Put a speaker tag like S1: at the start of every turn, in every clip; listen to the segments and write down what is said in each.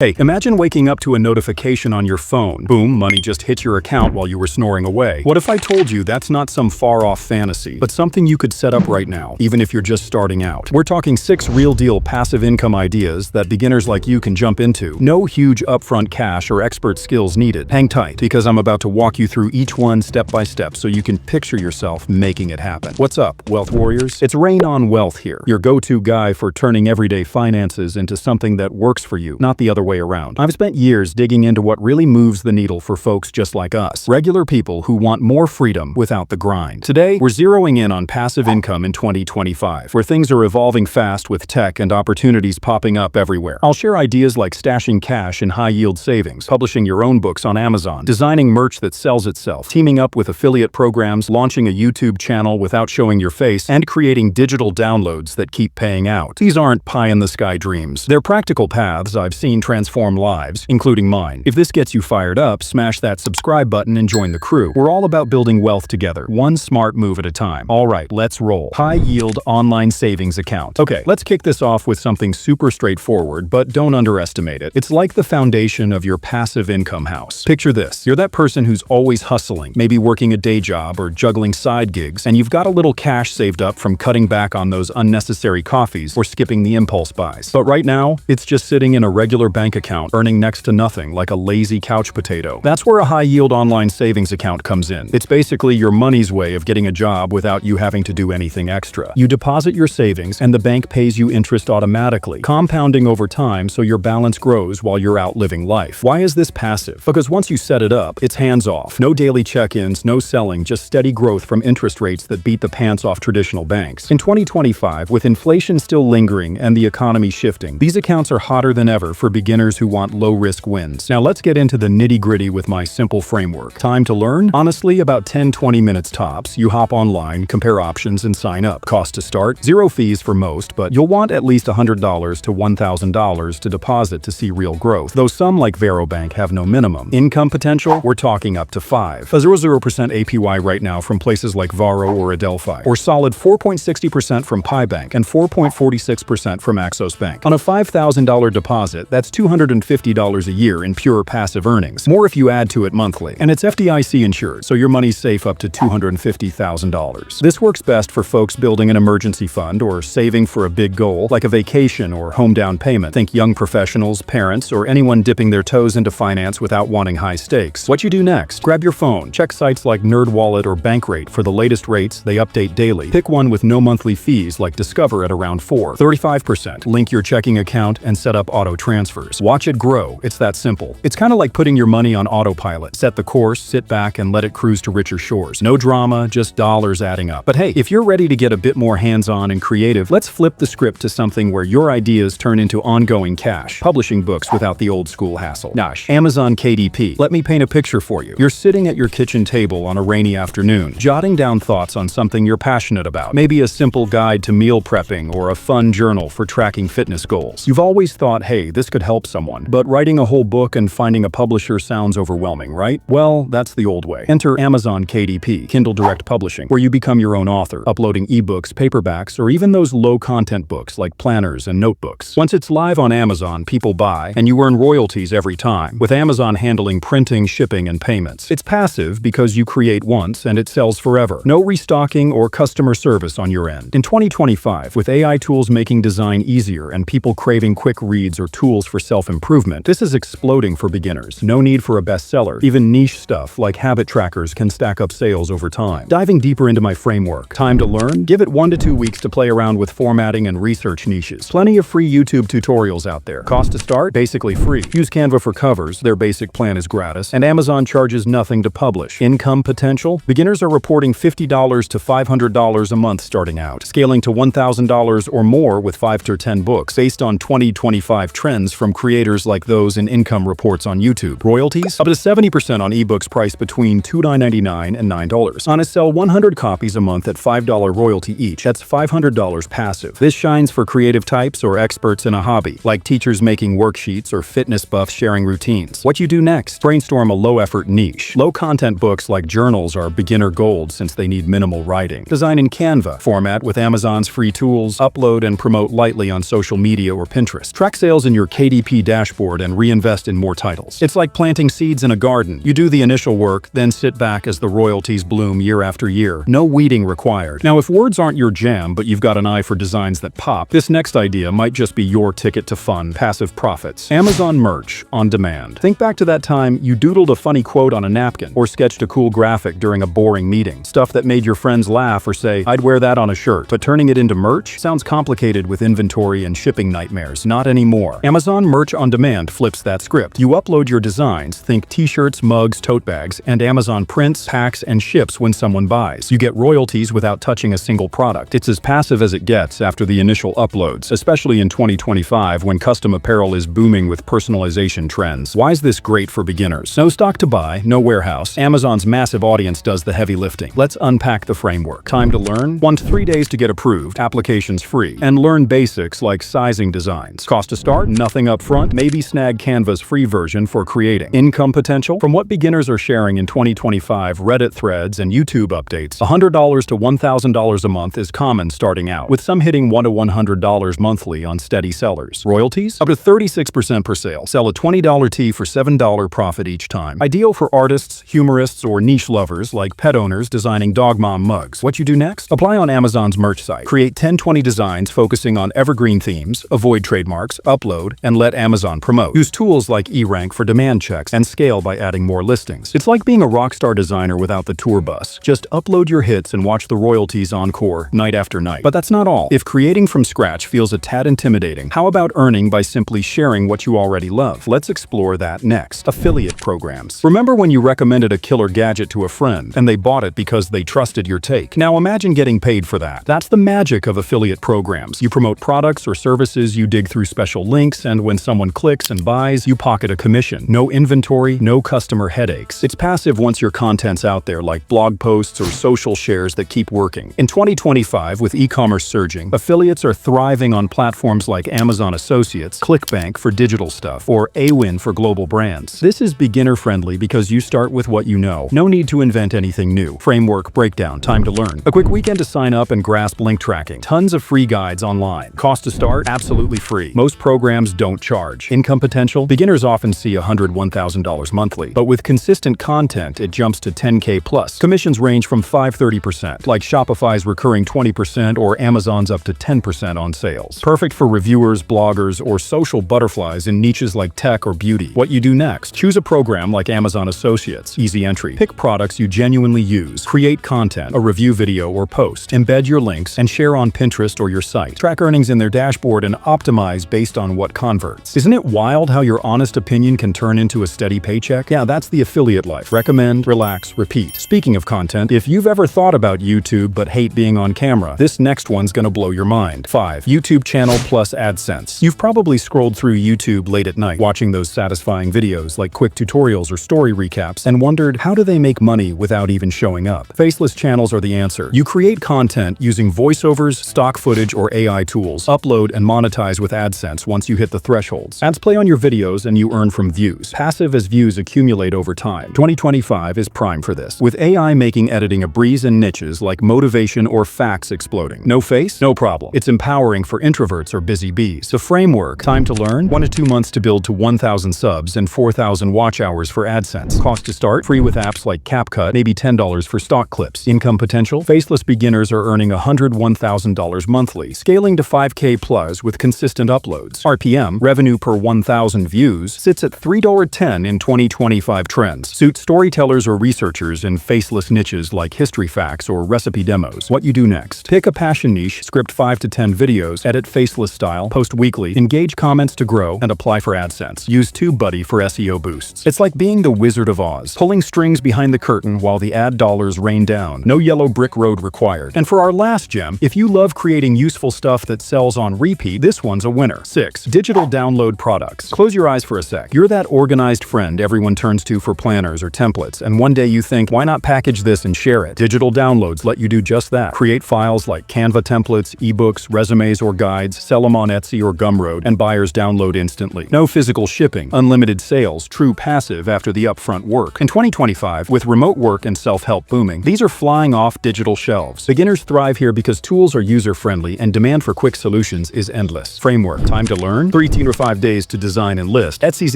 S1: Hey, imagine waking up to a notification on your phone. Boom, money just hit your account while you were snoring away. What if I told you that's not some far-off fantasy, but something you could set up right now, even if you're just starting out? We're talking 6 real-deal passive income ideas that beginners like you can jump into. No huge upfront cash or expert skills needed. Hang tight, because I'm about to walk you through each one step by step so you can picture yourself making it happen. What's up, wealth warriors? It's Rain on Wealth here, your go-to guy for turning everyday finances into something that works for you, not the other way around. I've spent years digging into what really moves the needle for folks just like us, regular people who want more freedom without the grind. Today, we're zeroing in on passive income in 2025, where things are evolving fast with tech and opportunities popping up everywhere. I'll share ideas like stashing cash in high-yield savings, publishing your own books on Amazon, designing merch that sells itself, teaming up with affiliate programs, launching a YouTube channel without showing your face, and creating digital downloads that keep paying out. These aren't pie-in-the-sky dreams. They're practical paths I've seen transform lives, including mine. If this gets you fired up, smash that subscribe button and join the crew. We're all about building wealth together, one smart move at a time. All right, let's roll. High-yield online savings account. Okay, let's kick this off with something super straightforward, but don't underestimate it. It's like the foundation of your passive income house. Picture this. You're that person who's always hustling, maybe working a day job or juggling side gigs, and you've got a little cash saved up from cutting back on those unnecessary coffees or skipping the impulse buys. But right now, it's just sitting in a regular bank account, earning next to nothing, like a lazy couch potato. That's where a high-yield online savings account comes in. It's basically your money's way of getting a job without you having to do anything extra. You deposit your savings, and the bank pays you interest automatically, compounding over time so your balance grows while you're out living life. Why is this passive? Because once you set it up, it's hands-off. No daily check-ins, no selling, just steady growth from interest rates that beat the pants off traditional banks. In 2025, with inflation still lingering and the economy shifting, these accounts are hotter than ever for beginners who want low-risk wins. Now let's get into the nitty-gritty with my simple framework. Time to learn? Honestly, about 10-20 minutes tops. You hop online, compare options, and sign up. Cost to start? 0 fees for most, but you'll want at least $100 to $1,000 to deposit to see real growth, though some like Bank have no minimum. Income potential? We're talking up to 5. A 0% APY right now from places like Varo or Adelphi, or solid 4.60% from Bank and 4.46% from Axos Bank. On a $5,000 deposit, that's $250 a year in pure passive earnings, more if you add to it monthly. And it's FDIC insured, so your money's safe up to $250,000. This works best for folks building an emergency fund or saving for a big goal, like a vacation or home down payment. Think young professionals, parents, or anyone dipping their toes into finance without wanting high stakes. What you do next? Grab your phone, check sites like NerdWallet or Bankrate for the latest rates. They update daily. Pick one with no monthly fees like Discover at around 35%. Link your checking account and set up auto transfers. Watch it grow. It's that simple. It's kind of like putting your money on autopilot. Set the course, sit back, and let it cruise to richer shores. No drama, just dollars adding up. But hey, if you're ready to get a bit more hands-on and creative, let's flip the script to something where your ideas turn into ongoing cash. Publishing books without the old school hassle. Nosh. Amazon KDP. Let me paint a picture for you. You're sitting at your kitchen table on a rainy afternoon, jotting down thoughts on something you're passionate about. Maybe a simple guide to meal prepping or a fun journal for tracking fitness goals. You've always thought, hey, this could help someone, but writing a whole book and finding a publisher sounds overwhelming, right? Well, that's the old way. Enter Amazon KDP, Kindle Direct Publishing, where you become your own author, uploading ebooks, paperbacks, or even those low-content books like planners and notebooks. Once it's live on Amazon, people buy, and you earn royalties every time, with Amazon handling printing, shipping, and payments. It's passive because you create once and it sells forever. No restocking or customer service on your end. In 2025, with AI tools making design easier and people craving quick reads or tools for self-improvement, this is exploding for beginners. No need for a bestseller. Even niche stuff like habit trackers can stack up sales over time. Diving deeper into my framework. Time to learn? Give it 1 to 2 weeks to play around with formatting and research niches. Plenty of free YouTube tutorials out there. Cost to start? Basically free. Use Canva for covers. Their basic plan is gratis. And Amazon charges nothing to publish. Income potential? Beginners are reporting $50 to $500 a month starting out, scaling to $1,000 or more with 5 to 10 books, based on 2025 trends from creators like those in income reports on YouTube. Royalties? Up to 70% on ebooks priced between $2.99 and $9. Honest sell 100 copies a month at $5 royalty each. That's $500 passive. This shines for creative types or experts in a hobby, like teachers making worksheets or fitness buffs sharing routines. What you do next? Brainstorm a low-effort niche. Low-content books like journals are beginner gold since they need minimal writing. Design in Canva format with Amazon's free tools. Upload and promote lightly on social media or Pinterest. Track sales in your KDP MVP dashboard and reinvest in more titles. It's like planting seeds in a garden. You do the initial work, then sit back as the royalties bloom year after year. No weeding required. Now, if words aren't your jam, but you've got an eye for designs that pop, this next idea might just be your ticket to fun, passive profits. Amazon merch on demand. Think back to that time you doodled a funny quote on a napkin or sketched a cool graphic during a boring meeting. Stuff that made your friends laugh or say, "I'd wear that on a shirt." But turning it into merch sounds complicated with inventory and shipping nightmares. Not anymore. Amazon merch on demand flips that script. You upload your designs, think t-shirts, mugs, tote bags, and Amazon prints, packs, and ships when someone buys. You get royalties without touching a single product. It's as passive as it gets after the initial uploads, especially in 2025 when custom apparel is booming with personalization trends. Why is this great for beginners? No stock to buy, no warehouse. Amazon's massive audience does the heavy lifting. Let's unpack the framework. Time to learn? 1 to 3 days to get approved, applications free, and learn basics like sizing designs. Cost to start? Nothing up front. Maybe snag Canva's free version for creating. Income potential? From what beginners are sharing in 2025 Reddit threads and YouTube updates, $100 to $1,000 a month is common starting out, with some hitting $1 to $100 monthly on steady sellers. Royalties? Up to 36% per sale. Sell a $20 tee for $7 profit each time. Ideal for artists, humorists, or niche lovers like pet owners designing dog mom mugs. What you do next? Apply on Amazon's merch site. Create 10-20 designs focusing on evergreen themes, avoid trademarks, upload, and let Amazon promote. Use tools like eRank for demand checks and scale by adding more listings. It's like being a rockstar designer without the tour bus. Just upload your hits and watch the royalties encore night after night. But that's not all. If creating from scratch feels a tad intimidating, how about earning by simply sharing what you already love? Let's explore that next. Affiliate programs. Remember when you recommended a killer gadget to a friend and they bought it because they trusted your take? Now imagine getting paid for that. That's the magic of affiliate programs. You promote products or services, you dig through special links, and when someone clicks and buys, you pocket a commission. No inventory, no customer headaches. It's passive once your content's out there, like blog posts or social shares that keep working. In 2025, with e-commerce surging, affiliates are thriving on platforms like Amazon Associates, ClickBank for digital stuff, or Awin for global brands. This is beginner-friendly because you start with what you know. No need to invent anything new. Framework breakdown, time to learn. A quick weekend to sign up and grasp link tracking. Tons of free guides online. Cost to start? Absolutely free. Most programs don't charge. Income potential? Beginners often see $100, $1,000 monthly, but with consistent content, it jumps to $10K plus. Commissions range from 5-30%, like Shopify's recurring 20% or Amazon's up to 10% on sales. Perfect for reviewers, bloggers, or social butterflies in niches like tech or beauty. What you do next? Choose a program like Amazon Associates. Easy entry. Pick products you genuinely use. Create content, a review video or post. Embed your links and share on Pinterest or your site. Track earnings in their dashboard and optimize based on what converts. Isn't it wild how your honest opinion can turn into a steady paycheck? Yeah, that's the affiliate life. Recommend, relax, repeat. Speaking of content, if you've ever thought about YouTube but hate being on camera, this next one's gonna blow your mind. 5. YouTube channel plus AdSense. You've probably scrolled through YouTube late at night, watching those satisfying videos like quick tutorials or story recaps, and wondered, how do they make money without even showing up? Faceless channels are the answer. You create content using voiceovers, stock footage, or AI tools. Upload and monetize with AdSense once you hit the thresholds. Ads play on your videos and you earn from views. Passive as views accumulate over time. 2025 is prime for this, with AI making editing a breeze in niches like motivation or facts exploding. No face? No problem. It's empowering for introverts or busy bees. The framework. Time to learn? 1 to 2 months to build to 1,000 subs and 4,000 watch hours for AdSense. Cost to start? Free with apps like CapCut, maybe $10 for stock clips. Income potential? Faceless beginners are earning $100, $1,000 monthly, scaling to 5K plus with consistent uploads. RPM, revenue per 1,000 views, sits at $3.10 in 2025 trends. Suits storytellers or researchers in faceless niches like history facts or recipe demos. What you do next? Pick a passion niche, script 5 to 10 videos, edit faceless style, post weekly, engage comments to grow, and apply for AdSense. Use TubeBuddy for SEO boosts. It's like being the Wizard of Oz, pulling strings behind the curtain while the ad dollars rain down. No yellow brick road required. And for our last gem, if you love creating useful stuff that sells on repeat, this one's a winner. 6. Digital download products. Close your eyes for a sec. You're that organized friend everyone turns to for planners or templates, and one day you think, why not package this and share it? Digital downloads let you do just that. Create files like Canva templates, ebooks, resumes, or guides, sell them on Etsy or Gumroad, and buyers download instantly. No physical shipping, unlimited sales, true passive after the upfront work. In 2025, with remote work and self-help booming, these are flying off digital shelves. Beginners thrive here because tools are user-friendly and demand for quick solutions is endless. Framework. Time to learn? 3 to to 5 days to design and list. Etsy's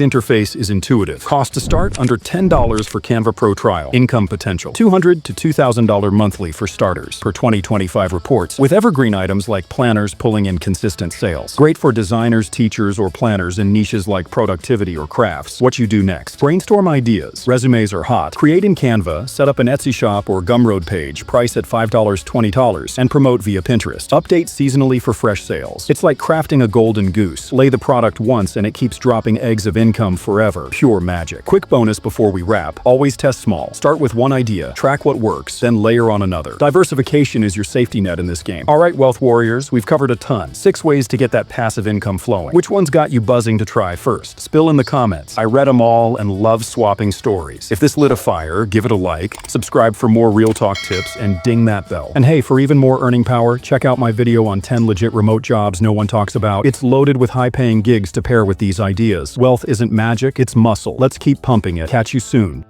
S1: interface is intuitive. Cost to start, under $10 for Canva Pro trial. Income potential, $200 to $2,000 monthly for starters, per 2025 reports, with evergreen items like planners pulling in consistent sales. Great for designers, teachers, or planners in niches like productivity or crafts. What you do next? Brainstorm ideas. Resumes are hot. Create in Canva, set up an Etsy shop or Gumroad page, price at $5, $20, and promote via Pinterest. Update seasonally for fresh sales. It's like crafting a golden goose. Lay the product once and it keeps dropping eggs of income forever. Pure magic. Quick bonus before we wrap. Always test small. Start with one idea, track what works, then layer on another. Diversification is your safety net in this game. Alright, wealth warriors, we've covered a ton. 6 ways to get that passive income flowing. Which one's got you buzzing to try first? Spill in the comments. I read them all and love swapping stories. If this lit a fire, give it a like, subscribe for more real talk tips, and ding that bell. And hey, for even more earning power, check out my video on 10 legit remote jobs no one talks about. It's loaded with high-paying gigs to pair with these ideas. Wealth isn't magic, it's muscle. Let's keep pumping it. Catch you soon.